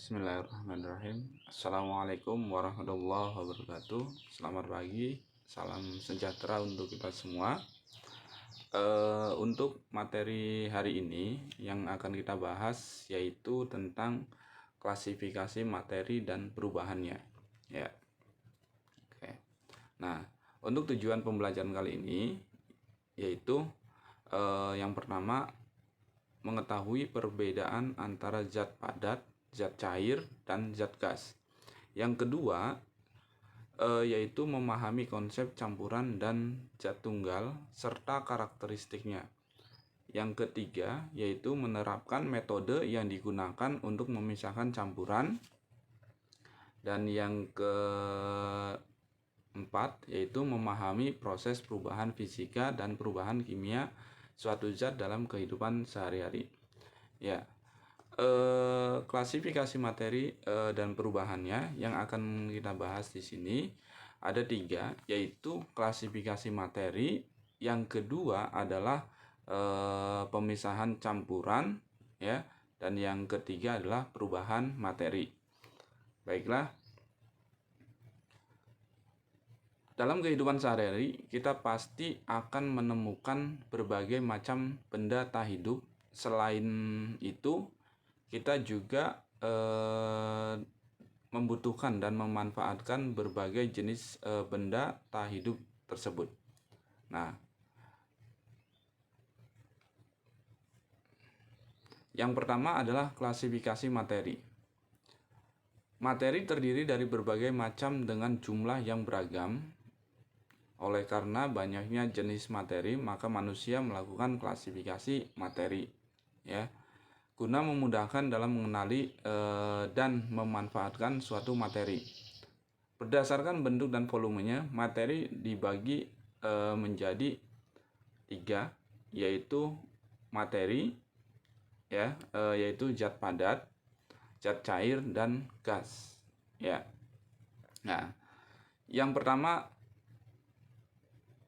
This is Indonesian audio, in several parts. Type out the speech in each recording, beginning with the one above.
Bismillahirrahmanirrahim. Assalamualaikum warahmatullahi wabarakatuh. Selamat pagi, salam sejahtera untuk kita semua. Untuk materi hari ini yang akan kita bahas yaitu tentang klasifikasi materi dan perubahannya. Ya, oke. Nah, untuk tujuan pembelajaran kali ini yaitu yang pertama mengetahui perbedaan antara zat padat, zat cair, dan zat gas. Yang kedua yaitu memahami konsep campuran dan zat tunggal serta karakteristiknya. Yang ketiga yaitu menerapkan metode yang digunakan untuk memisahkan campuran. Dan yang keempat yaitu memahami proses perubahan fisika dan perubahan kimia suatu zat dalam kehidupan sehari-hari. Ya, klasifikasi materi dan perubahannya yang akan kita bahas di sini ada 3, yaitu klasifikasi materi, yang kedua adalah pemisahan campuran, ya, dan yang ketiga adalah perubahan materi. Baiklah. Dalam kehidupan sehari-hari, kita pasti akan menemukan berbagai macam benda tak hidup. Selain itu, kita juga membutuhkan dan memanfaatkan berbagai jenis benda tak hidup tersebut. Nah, yang pertama adalah klasifikasi materi. Materi terdiri dari berbagai macam dengan jumlah yang beragam. Oleh karena banyaknya jenis materi, maka manusia melakukan klasifikasi materi, ya, guna memudahkan dalam mengenali dan memanfaatkan suatu materi. Berdasarkan bentuk dan volumenya, materi dibagi menjadi 3, yaitu materi, ya, yaitu zat padat, zat cair, dan gas. Ya. Nah, yang pertama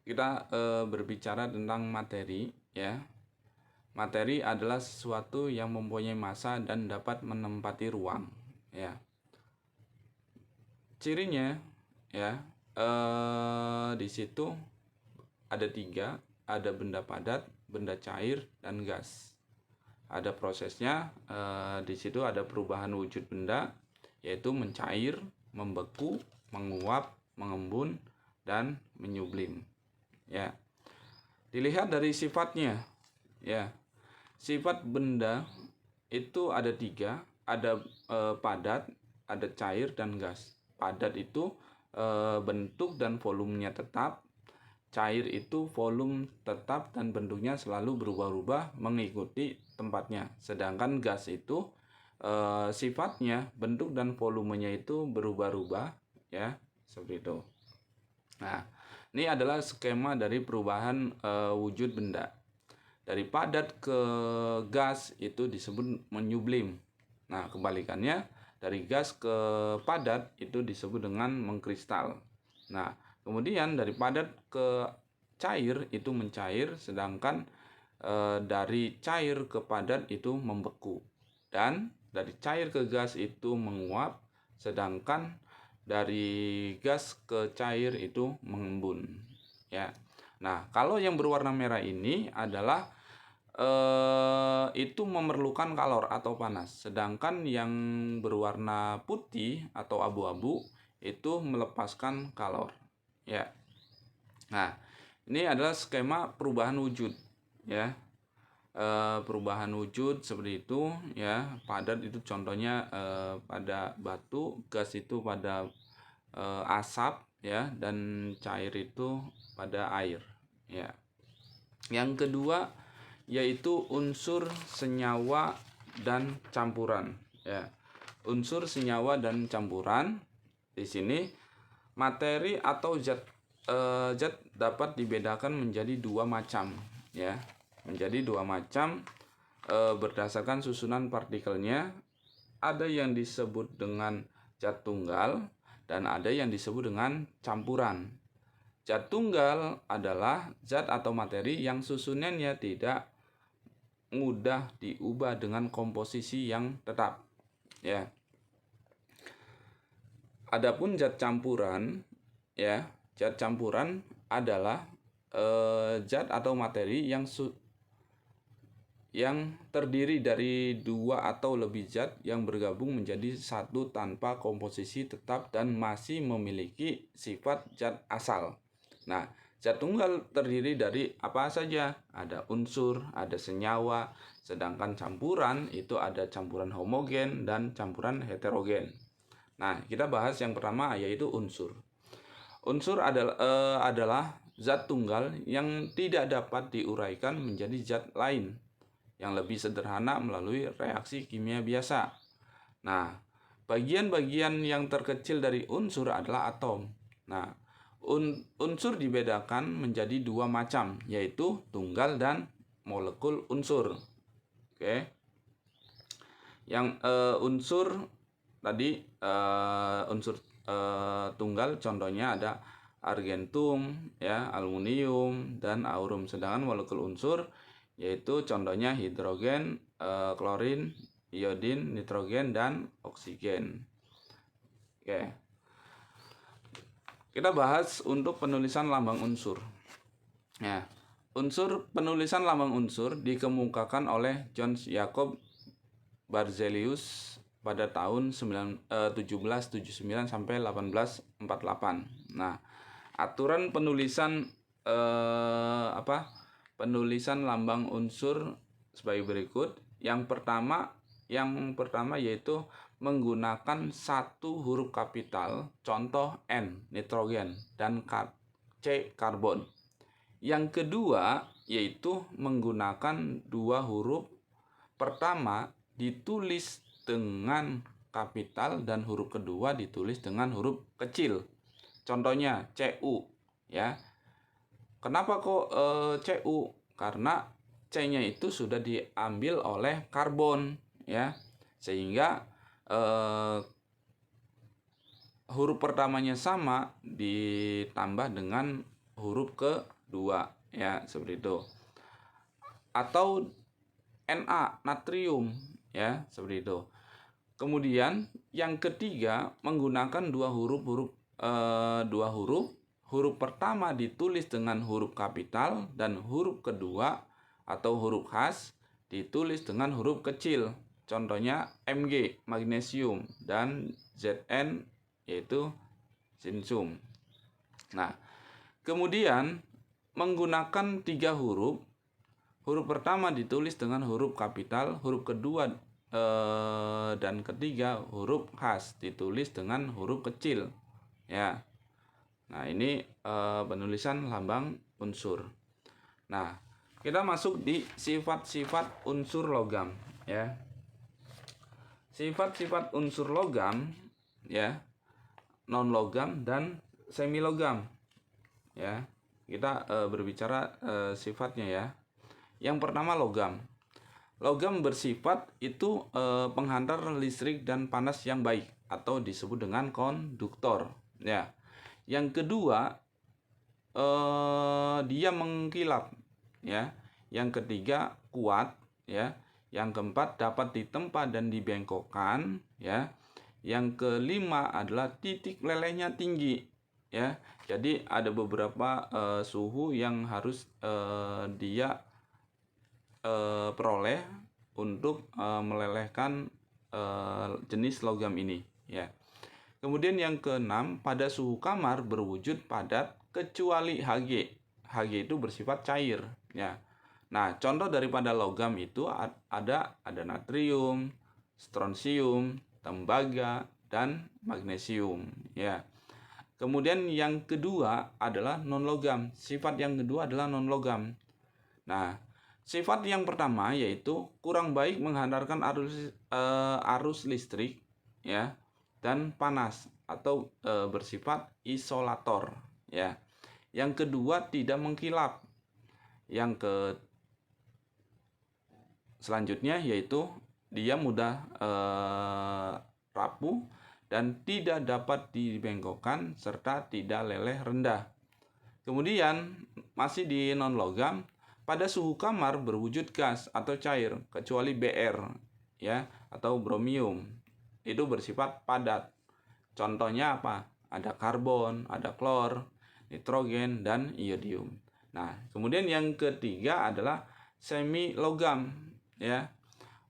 kita berbicara tentang materi, ya. Materi adalah sesuatu yang mempunyai massa dan dapat menempati ruang, ya. Cirinya, ya, di situ ada 3, ada benda padat, benda cair, dan gas. Ada prosesnya, di situ ada perubahan wujud benda, yaitu mencair, membeku, menguap, mengembun, dan menyublim. Ya, dilihat dari sifatnya, ya. Sifat benda itu ada 3, ada padat, ada cair, dan gas. Padat itu bentuk dan volumenya tetap. Cair itu volume tetap dan bentuknya selalu berubah-ubah mengikuti tempatnya. Sedangkan gas itu sifatnya, bentuk dan volumenya itu berubah-ubah, ya, seperti itu. Nah, ini adalah skema dari perubahan wujud benda. Dari padat ke gas itu disebut menyublim. Nah, kebalikannya, dari gas ke padat itu disebut dengan mengkristal. Nah, kemudian dari padat ke cair itu mencair, sedangkan dari cair ke padat itu membeku. Dan dari cair ke gas itu menguap, sedangkan dari gas ke cair itu mengembun, ya. Nah, kalau yang berwarna merah ini adalah itu memerlukan kalor atau panas, sedangkan yang berwarna putih atau abu-abu itu melepaskan kalor, ya. Nah, ini adalah skema perubahan wujud, ya. Perubahan wujud seperti itu, ya. Padat itu contohnya pada batu, gas itu pada asap, ya, dan cair itu pada air, ya. Yang kedua yaitu unsur senyawa dan campuran, ya. Unsur senyawa dan campuran di sini materi atau zat dapat dibedakan menjadi 2 macam, ya. Menjadi 2 macam berdasarkan susunan partikelnya. Ada yang disebut dengan zat tunggal dan ada yang disebut dengan campuran. Zat tunggal adalah zat atau materi yang susunannya tidak mudah diubah dengan komposisi yang tetap, ya. Adapun zat campuran, ya, zat campuran adalah zat atau materi yang terdiri dari dua atau lebih zat yang bergabung menjadi satu tanpa komposisi tetap dan masih memiliki sifat zat asal. Nah, zat tunggal terdiri dari apa saja? Ada unsur, ada senyawa, sedangkan campuran itu ada campuran homogen dan campuran heterogen. Nah, kita bahas yang pertama yaitu unsur. Unsur adalah zat tunggal yang tidak dapat diuraikan menjadi zat lain yang lebih sederhana melalui reaksi kimia biasa. Nah, bagian-bagian yang terkecil dari unsur adalah atom. Nah, unsur dibedakan menjadi dua macam, yaitu tunggal dan molekul unsur. Oke. Yang unsur tadi unsur tunggal contohnya ada argentum, ya, aluminium dan aurum. Sedangkan molekul unsur yaitu contohnya hidrogen, klorin, iodin, nitrogen dan oksigen. Oke. Kita bahas untuk penulisan lambang unsur. Ya, penulisan lambang unsur dikemukakan oleh John Jacob Berzelius pada tahun 1779 sampai 1848. Nah, aturan penulisan penulisan lambang unsur sebagai berikut. Yang pertama yaitu menggunakan satu huruf kapital, contoh N, nitrogen, dan C, karbon. Yang kedua yaitu menggunakan dua huruf. Pertama ditulis dengan kapital dan huruf kedua ditulis dengan huruf kecil. Contohnya CU, ya. Kenapa kok CU? Karena C-nya itu sudah diambil oleh karbon, ya. Sehingga huruf pertamanya sama ditambah dengan huruf kedua, ya, seperti itu. Atau Na, natrium, ya, seperti itu. Kemudian yang ketiga menggunakan dua huruf. Huruf pertama ditulis dengan huruf kapital dan huruf kedua atau huruf khas ditulis dengan huruf kecil. Contohnya Mg, magnesium, dan Zn yaitu zinsum. Nah, kemudian menggunakan tiga huruf. Huruf pertama ditulis dengan huruf kapital, huruf kedua dan ketiga huruf khas ditulis dengan huruf kecil, ya. Nah, ini penulisan lambang unsur. Nah, kita masuk di sifat-sifat unsur logam, ya. Sifat-sifat unsur logam, ya, non logam dan semi logam, ya. Kita berbicara sifatnya, ya. Yang pertama logam. Logam bersifat itu penghantar listrik dan panas yang baik atau disebut dengan konduktor, ya. Yang kedua dia mengkilap, ya. Yang ketiga kuat, ya. Yang keempat dapat ditempa dan dibengkokkan, ya. Yang kelima adalah titik lelehnya tinggi, ya. Jadi ada beberapa suhu yang harus dia peroleh untuk melelehkan jenis logam ini, ya. Kemudian yang keenam, pada suhu kamar berwujud padat kecuali Hg. Hg itu bersifat cair, ya. Nah, contoh daripada logam itu ada natrium, strontium, tembaga, dan magnesium, ya. Kemudian yang kedua adalah non logam. Sifat yang kedua adalah non logam. Nah, sifat yang pertama yaitu kurang baik menghantarkan arus listrik, ya, dan panas atau bersifat isolator, ya. Yang kedua tidak mengkilap. Selanjutnya yaitu dia mudah rapuh dan tidak dapat dibengkokkan serta tidak leleh rendah. Kemudian masih di non logam, pada suhu kamar berwujud gas atau cair kecuali Br, ya, atau bromium. Itu bersifat padat. Contohnya apa? Ada karbon, ada klor, nitrogen, dan iodium. Nah, kemudian yang ketiga adalah semi logam, ya.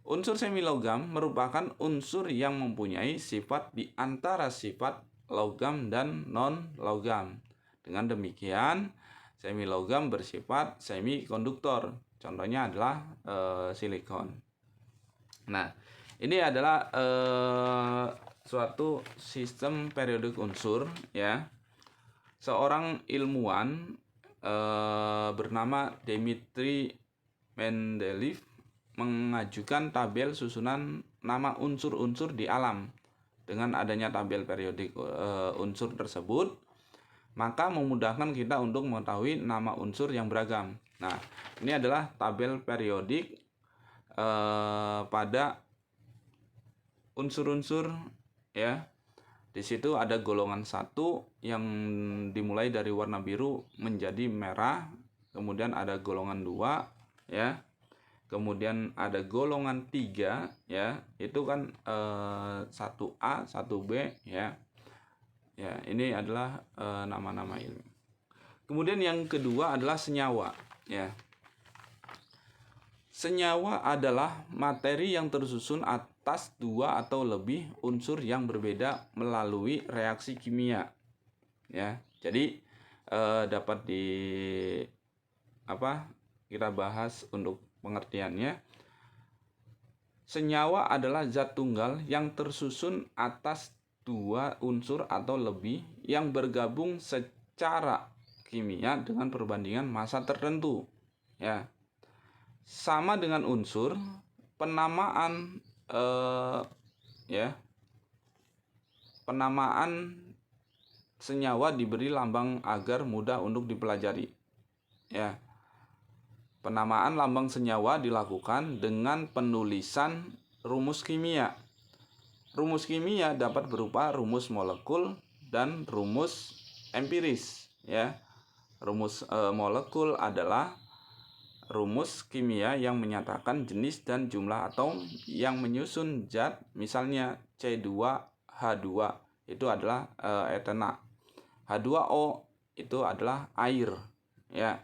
Unsur semi logam merupakan unsur yang mempunyai sifat di antara sifat logam dan non logam. Dengan demikian, semi logam bersifat semikonduktor. Contohnya adalah silikon. Nah, ini adalah suatu sistem periodik unsur, ya. Seorang ilmuwan bernama Dmitri Mendeleev mengajukan tabel susunan nama unsur-unsur di alam. Dengan adanya tabel periodik unsur tersebut, maka memudahkan kita untuk mengetahui nama unsur yang beragam. Nah, ini adalah tabel periodik pada unsur-unsur, ya. Di situ ada golongan 1 yang dimulai dari warna biru menjadi merah, kemudian ada golongan 2, ya. Kemudian ada golongan 3, ya, itu kan 1A, 1B, ya. Ya, ini adalah nama-nama ini. Kemudian yang kedua adalah senyawa, ya. Senyawa adalah materi yang tersusun atas 2 atau lebih unsur yang berbeda melalui reaksi kimia, ya. Jadi dapat kita bahas untuk pengertiannya. Senyawa adalah zat tunggal yang tersusun atas 2 unsur atau lebih yang bergabung secara kimia dengan perbandingan massa tertentu, ya. Sama dengan unsur, penamaan senyawa diberi lambang agar mudah untuk dipelajari, ya. Penamaan lambang senyawa dilakukan dengan penulisan rumus kimia. Rumus kimia dapat berupa rumus molekul dan rumus empiris, ya. Rumus molekul adalah rumus kimia yang menyatakan jenis dan jumlah atom yang menyusun zat, misalnya C2H2 itu adalah etena. H2O itu adalah air, ya.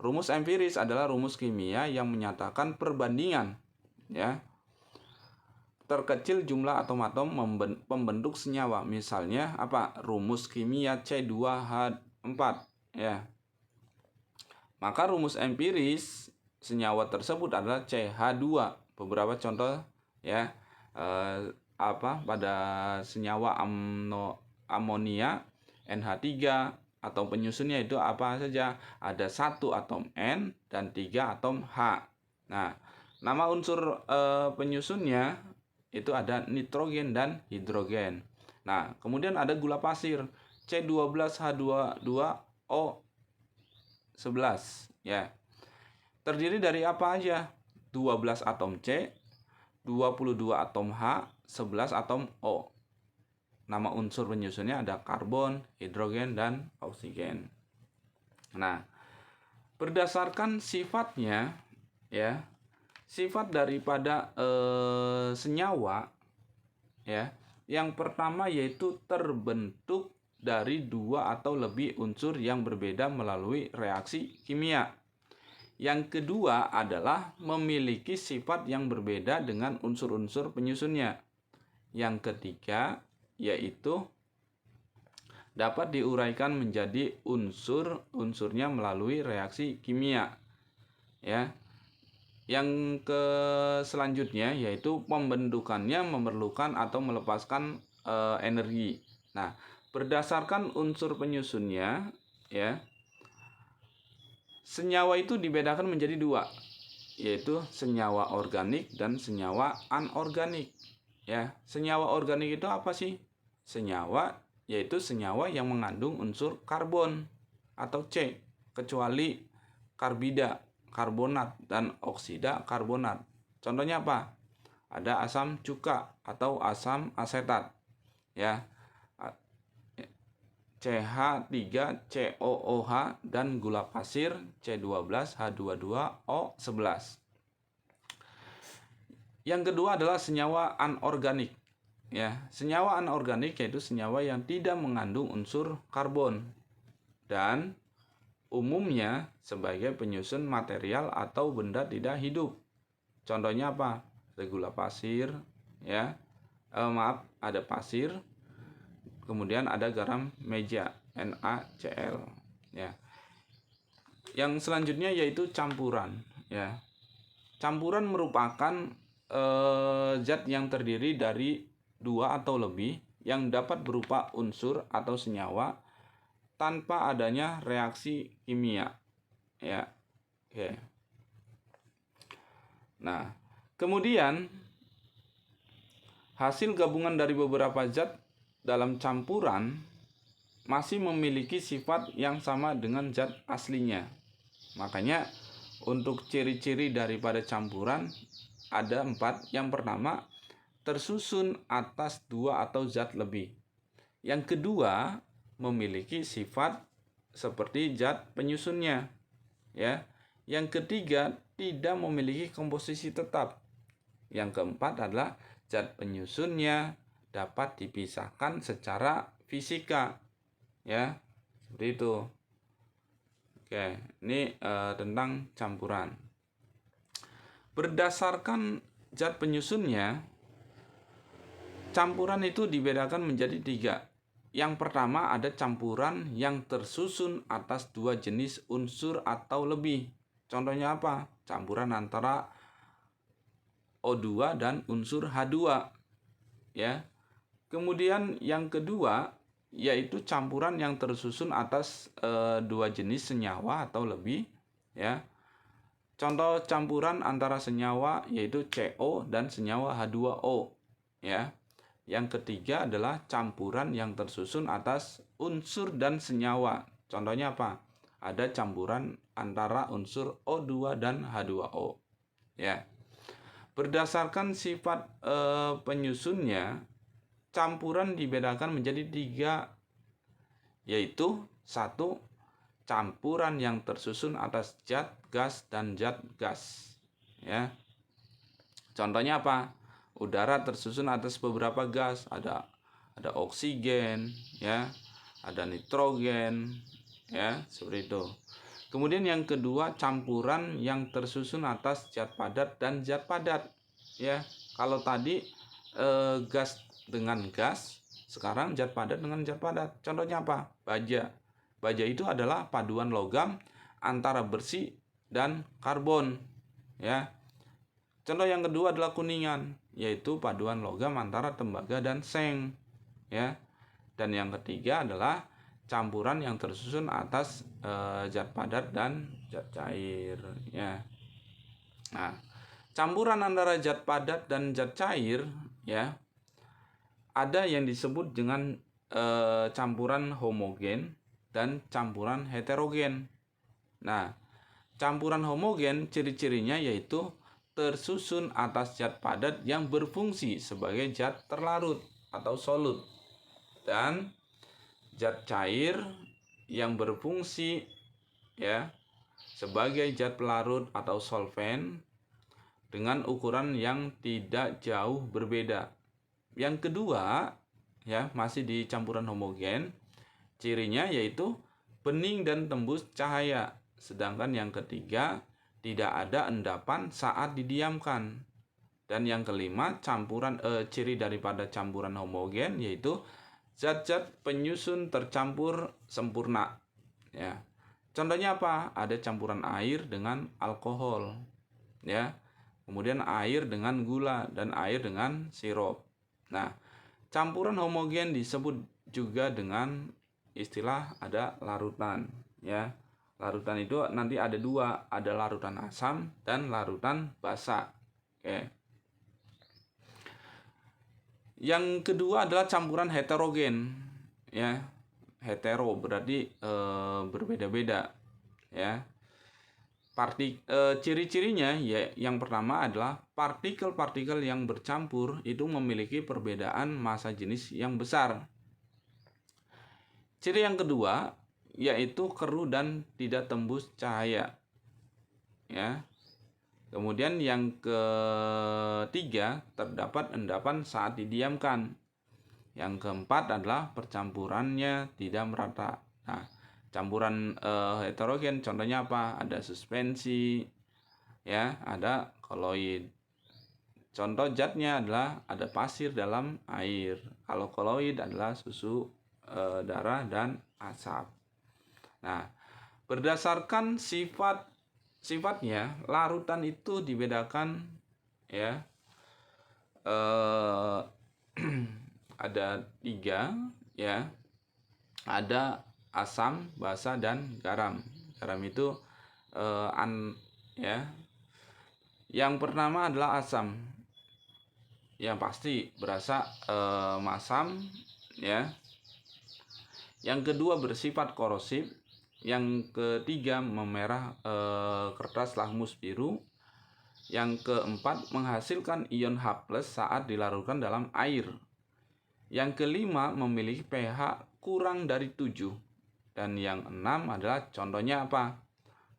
Rumus empiris adalah rumus kimia yang menyatakan perbandingan, ya, terkecil jumlah atom-atom pembentuk senyawa. Misalnya apa? Rumus kimia C2H4, ya. Maka rumus empiris senyawa tersebut adalah CH2. Beberapa contoh, ya, pada senyawa amonia NH3 atau penyusunnya itu apa saja? Ada 1 atom N dan 3 atom H. Nah, nama unsur penyusunnya itu ada nitrogen dan hidrogen. Nah, kemudian ada gula pasir C12H22O 11, ya. Terdiri dari apa aja? 12 atom C, 22 atom H, 11 atom O. Nama unsur penyusunnya ada karbon, hidrogen, dan oksigen. Nah, berdasarkan sifatnya, ya, sifat daripada senyawa, ya, yang pertama yaitu terbentuk dari 2 atau lebih unsur yang berbeda melalui reaksi kimia. Yang kedua adalah memiliki sifat yang berbeda dengan unsur-unsur penyusunnya. Yang ketiga yaitu dapat diuraikan menjadi unsur-unsurnya melalui reaksi kimia, ya. Yang selanjutnya yaitu pembentukannya memerlukan atau melepaskan energi. Nah, berdasarkan unsur penyusunnya, ya, senyawa itu dibedakan menjadi 2, yaitu senyawa organik dan senyawa anorganik, ya. Senyawa organik itu apa sih? Senyawa yaitu senyawa yang mengandung unsur karbon atau C, kecuali karbida, karbonat, dan oksida karbonat. Contohnya apa? Ada asam cuka atau asam asetat, ya. CH3COOH dan gula pasir C12H22O11. Yang kedua adalah senyawa anorganik, Ya, senyawa anorganik yaitu senyawa yang tidak mengandung unsur karbon dan umumnya sebagai penyusun material atau benda tidak hidup. Contohnya apa? Ada gula pasir, ya. Ada pasir, kemudian ada garam meja, NaCl, ya. Yang selanjutnya yaitu campuran, ya. Campuran merupakan zat yang terdiri dari dua atau lebih yang dapat berupa unsur atau senyawa tanpa adanya reaksi kimia, ya. Oke. Nah, kemudian hasil gabungan dari beberapa zat dalam campuran masih memiliki sifat yang sama dengan zat aslinya. Makanya untuk ciri-ciri daripada campuran ada 4. Yang pertama, tersusun atas 2 atau zat lebih. Yang kedua, memiliki sifat seperti zat penyusunnya, ya. Yang ketiga, tidak memiliki komposisi tetap. Yang keempat adalah zat penyusunnya dapat dipisahkan secara fisika, ya. Seperti itu. Oke, ini tentang campuran. Berdasarkan zat penyusunnya, campuran itu dibedakan menjadi 3. Yang pertama ada campuran yang tersusun atas 2 jenis unsur atau lebih. Contohnya apa? Campuran antara O2 dan unsur H2. Ya. Kemudian yang kedua yaitu campuran yang tersusun atas 2 jenis senyawa atau lebih, ya. Contoh campuran antara senyawa yaitu CO dan senyawa H2O, ya. Yang ketiga adalah campuran yang tersusun atas unsur dan senyawa. Contohnya apa? Ada campuran antara unsur O2 dan H2O, ya. Berdasarkan sifat penyusunnya, campuran dibedakan menjadi 3, yaitu 1. Campuran yang tersusun atas zat gas dan zat gas, ya. Contohnya apa? Udara tersusun atas beberapa gas, ada oksigen, ya, ada nitrogen, ya, seperti itu. Kemudian yang kedua, campuran yang tersusun atas zat padat dan zat padat, ya. Kalau tadi gas dengan gas, sekarang zat padat dengan zat padat. Contohnya apa? Baja. Baja itu adalah paduan logam antara bersih dan karbon, ya. Contoh yang kedua adalah kuningan, yaitu paduan logam antara tembaga dan seng, ya. Dan yang ketiga adalah campuran yang tersusun atas zat padat dan zat cair, ya. Nah, campuran antara zat padat dan zat cair, ya, ada yang disebut dengan campuran homogen dan campuran heterogen. Nah, campuran homogen ciri-cirinya yaitu tersusun atas zat padat yang berfungsi sebagai zat terlarut atau solut, dan zat cair yang berfungsi, ya, sebagai zat pelarut atau solvent dengan ukuran yang tidak jauh berbeda. Yang kedua, ya, masih di campuran homogen, cirinya yaitu bening dan tembus cahaya. Sedangkan yang ketiga, tidak ada endapan saat didiamkan. Dan yang kelima, ciri daripada campuran homogen yaitu zat-zat penyusun tercampur sempurna, ya. Contohnya apa? Ada campuran air dengan alkohol, ya. Kemudian air dengan gula dan air dengan sirup. Nah, campuran homogen disebut juga dengan istilah ada larutan, ya. Larutan itu nanti ada 2, ada larutan asam dan larutan basa. Oke. Yang kedua adalah campuran heterogen, ya. Hetero berarti berbeda-beda, ya. Ciri-cirinya ya, yang pertama adalah partikel-partikel yang bercampur itu memiliki perbedaan massa jenis yang besar. Ciri yang kedua yaitu keruh dan tidak tembus cahaya, ya. Kemudian yang ketiga, terdapat endapan saat didiamkan. Yang keempat adalah percampurannya tidak merata. Nah, campuran heterogen contohnya apa? Ada suspensi, ya, ada koloid. Contoh zatnya adalah ada pasir dalam air. Kalau koloid adalah susu, darah, dan asap. Nah, berdasarkan sifatnya, larutan itu dibedakan, ya. Ada 3, ya. Ada asam, basa, dan garam. Garam itu ya. Yang pertama adalah asam. Yang pasti berasa masam, ya. Yang kedua bersifat korosif. Yang ketiga memerah kertas lakmus biru. Yang keempat menghasilkan ion H+ saat dilarutkan dalam air. Yang kelima memiliki pH kurang dari 7. Dan yang 6 adalah contohnya apa?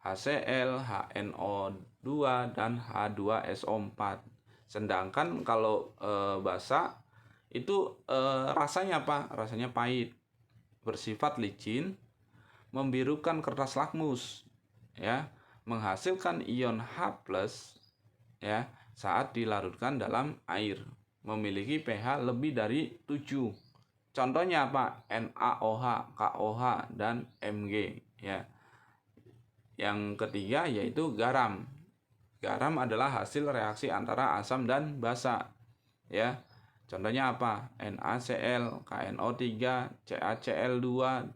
HCl, HNO2, dan H2SO4. Sedangkan kalau basa itu rasanya apa? Rasanya pahit, bersifat licin, membirukan kertas lakmus, ya, menghasilkan ion H+, ya, saat dilarutkan dalam air, memiliki pH lebih dari 7. Contohnya apa? NaOH, KOH, dan Mg, ya. Yang ketiga yaitu garam. Garam adalah hasil reaksi antara asam dan basa, ya. Contohnya apa? NaCl, KNO3, CaCl2,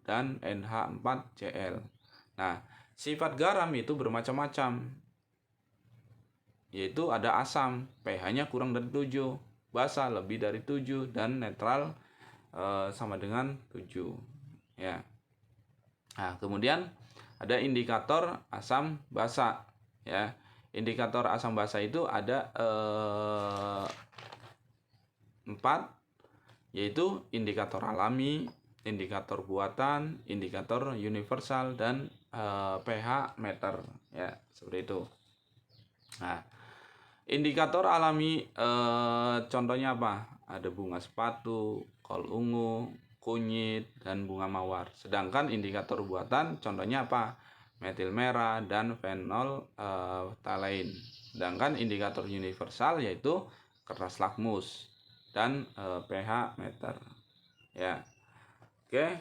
dan NH4Cl. Nah, sifat garam itu bermacam-macam, yaitu ada asam, pH-nya kurang dari 7, basa lebih dari 7, dan netral sama dengan 7, ya. Nah, kemudian ada indikator asam basa, ya. Indikator asam basa itu ada 4, yaitu indikator alami, indikator buatan, indikator universal, dan pH meter, ya, seperti itu. Nah, indikator alami contohnya apa? Ada bunga sepatu, kol ungu, kunyit, dan bunga mawar. Sedangkan indikator buatan contohnya apa? Metil merah dan fenol phthalein. Sedangkan indikator universal yaitu kertas lakmus dan pH meter, ya. Oke,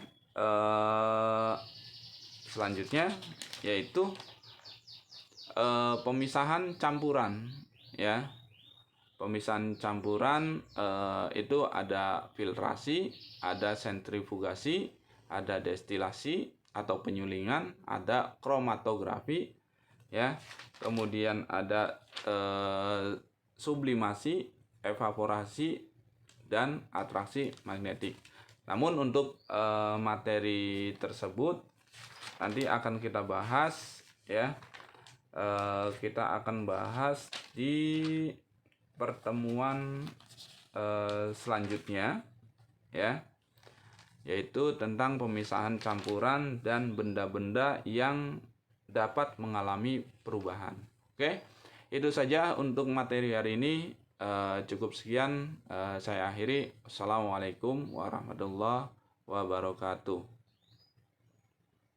selanjutnya yaitu pemisahan campuran, ya. Pemisahan campuran itu ada filtrasi, ada sentrifugasi, ada destilasi atau penyulingan, ada kromatografi, ya. Kemudian ada sublimasi, evaporasi, dan atraksi magnetik. Namun untuk materi tersebut nanti akan kita bahas, ya. Kita akan bahas di pertemuan selanjutnya, ya, yaitu tentang pemisahan campuran dan benda-benda yang dapat mengalami perubahan. Oke, itu saja untuk materi hari ini. Cukup sekian, saya akhiri. Assalamualaikum warahmatullahi wabarakatuh.